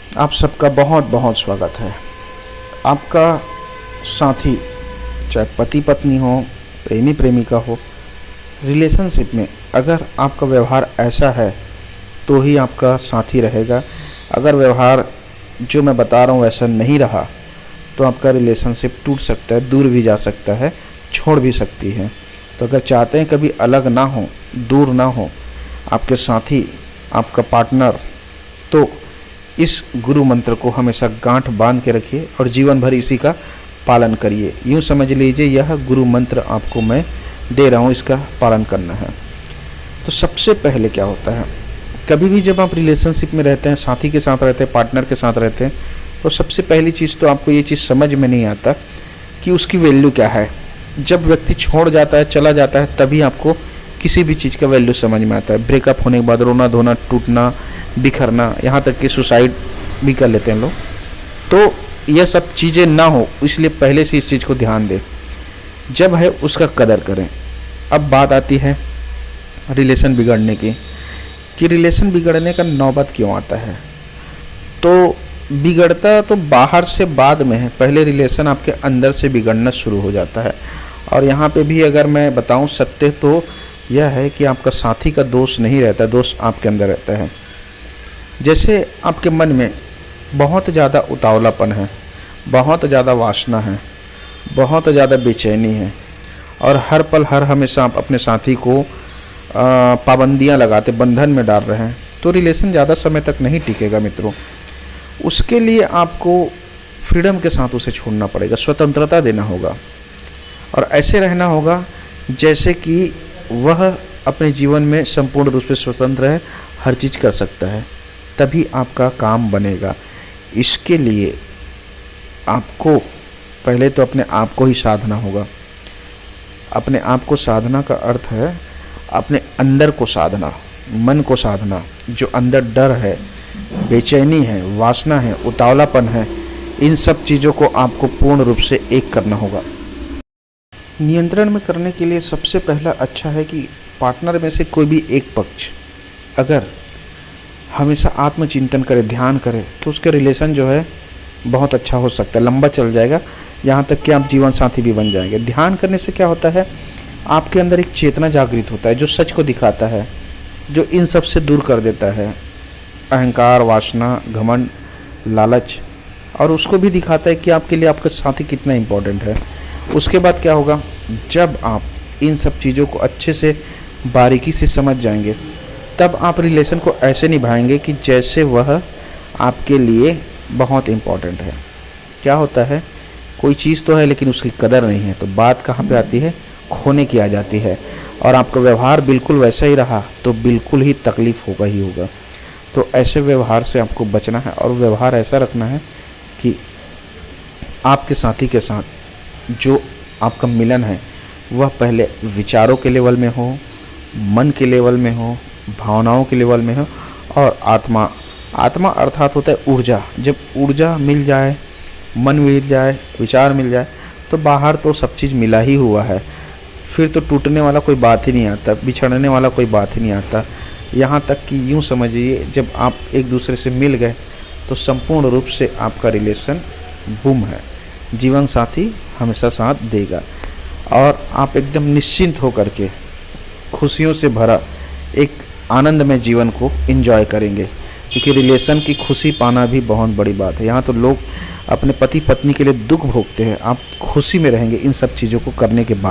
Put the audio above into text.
आप सबका बहुत बहुत स्वागत है। आपका साथी, चाहे पति पत्नी हो, प्रेमी प्रेमिका हो, रिलेशनशिप में अगर आपका व्यवहार ऐसा है तो ही आपका साथी रहेगा। अगर व्यवहार जो मैं बता रहा हूँ वैसा नहीं रहा तो आपका रिलेशनशिप टूट सकता है, दूर भी जा सकता है, छोड़ भी सकती है। तो अगर चाहते हैं कभी अलग ना हो, दूर ना हो आपके साथी, आपका पार्टनर, तो इस गुरु मंत्र को हमेशा गांठ बांध के रखिए और जीवन भर इसी का पालन करिए। यूँ समझ लीजिए यह गुरु मंत्र आपको मैं दे रहा हूँ, इसका पालन करना है। तो सबसे पहले क्या होता है, कभी भी जब आप रिलेशनशिप में रहते हैं, साथी के साथ रहते हैं, पार्टनर के साथ रहते हैं, तो सबसे पहली चीज़ तो आपको ये चीज़ समझ में नहीं आता कि उसकी वैल्यू क्या है। जब व्यक्ति छोड़ जाता है, चला जाता है, तभी आपको किसी भी चीज़ का वैल्यू समझ में आता है। ब्रेकअप होने के बाद रोना धोना, टूटना, बिखरना, यहाँ तक कि सुसाइड भी कर लेते हैं लोग। तो यह सब चीज़ें ना हो, इसलिए पहले से इस चीज़ को ध्यान दें। जब है उसका कदर करें। अब बात आती है रिलेशन बिगड़ने की, कि रिलेशन बिगड़ने का नौबत क्यों आता है। तो बिगड़ता तो बाहर से बाद में है, पहले रिलेशन आपके अंदर से बिगड़ना शुरू हो जाता है। और यहाँ पे भी अगर मैं बताऊँ सत्य तो यह है कि आपका साथी का दोष नहीं रहता, दोष आपके अंदर रहता है। जैसे आपके मन में बहुत ज़्यादा उतावलापन है, बहुत ज़्यादा वासना है, बहुत ज़्यादा बेचैनी है और हर पल हर हमेशा आप अपने साथी को पाबंदियां लगाते, बंधन में डाल रहे हैं, तो रिलेशन ज़्यादा समय तक नहीं टिकेगा मित्रों। उसके लिए आपको फ्रीडम के साथ उसे छोड़ना पड़ेगा, स्वतंत्रता देना होगा और ऐसे रहना होगा जैसे कि वह अपने जीवन में संपूर्ण रूप से स्वतंत्र है, हर चीज़ कर सकता है, तभी आपका काम बनेगा। इसके लिए आपको पहले तो अपने आप को ही साधना होगा। अपने आप को साधना का अर्थ है अपने अंदर को साधना, मन को साधना। जो अंदर डर है, बेचैनी है, वासना है, उतावलापन है, इन सब चीज़ों को आपको पूर्ण रूप से एक करना होगा। नियंत्रण में करने के लिए सबसे पहला अच्छा है कि पार्टनर में से कोई भी एक पक्ष अगर हमेशा आत्मचिंतन करे, ध्यान करे, तो उसके रिलेशन जो है बहुत अच्छा हो सकता है, लंबा चल जाएगा, यहाँ तक कि आप जीवन साथी भी बन जाएंगे। ध्यान करने से क्या होता है, आपके अंदर एक चेतना जागृत होता है जो सच को दिखाता है, जो इन सब से दूर कर देता है अहंकार, वासना, घमंड, लालच, और उसको भी दिखाता है कि आपके लिए आपका साथी कितना इम्पोर्टेंट है। उसके बाद क्या होगा, जब आप इन सब चीज़ों को अच्छे से बारीकी से समझ जाएंगे, तब आप रिलेशन को ऐसे निभाएंगे कि जैसे वह आपके लिए बहुत इम्पोर्टेंट है। क्या होता है, कोई चीज़ तो है लेकिन उसकी कदर नहीं है, तो बात कहाँ पे आती है, खोने की आ जाती है। और आपका व्यवहार बिल्कुल वैसा ही रहा तो बिल्कुल ही तकलीफ़ होगा ही होगा। तो ऐसे व्यवहार से आपको बचना है और व्यवहार ऐसा रखना है कि आपके साथी के साथ जो आपका मिलन है वह पहले विचारों के लेवल में हो, मन के लेवल में हो, भावनाओं के लेवल में हो, और आत्मा अर्थात होता है ऊर्जा। जब ऊर्जा मिल जाए, मन मिल जाए, विचार मिल जाए, तो बाहर तो सब चीज़ मिला ही हुआ है, फिर तो टूटने वाला कोई बात ही नहीं आता, बिछड़ने वाला कोई बात ही नहीं आता। यहाँ तक कि यूँ समझिए जब आप एक दूसरे से मिल गए तो संपूर्ण रूप से आपका रिलेशन बूम है, जीवन साथी हमेशा साथ देगा और आप एकदम निश्चिंत होकर के खुशियों से भरा एक आनंदमय जीवन को एंजॉय करेंगे। क्योंकि रिलेशन की खुशी पाना भी बहुत बड़ी बात है। यहाँ तो लोग अपने पति पत्नी के लिए दुख भोगते हैं, आप खुशी में रहेंगे इन सब चीज़ों को करने के बाद।